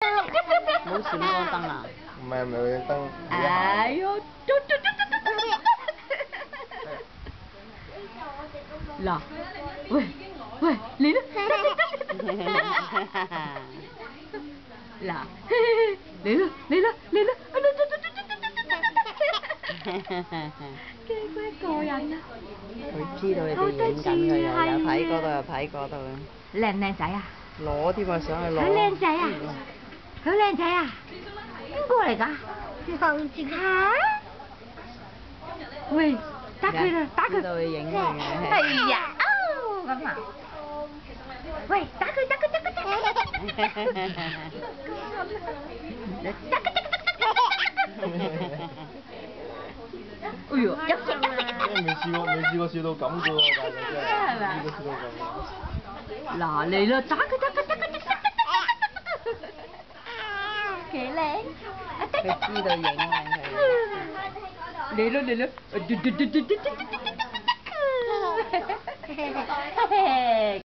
冇閃光燈啊？唔係女人燈。哎呦！嗱，喂喂，嚟啦！嗱，嚟啦嚟啦嚟啦！幾鬼過癮啊！佢知道你哋影緊佢又睇嗰度又睇嗰度。靚唔靚仔啊？攞添啊，想去攞。好靚仔啊！好靚仔啊！邊個嚟㗎？放住佢。喂，打佢啦！打佢！知道你影佢嘅。哎呀！哦，咁啊！喂，打佢！打佢！打佢！打佢！哎呦！入食入食！未試過笑到咁嘅喎，大佬真係。係咪？試過笑到咁。嗱嚟啦！打佢！打佢！打佢！幾靚！佢知道影緊佢。嚟啦嚟啦！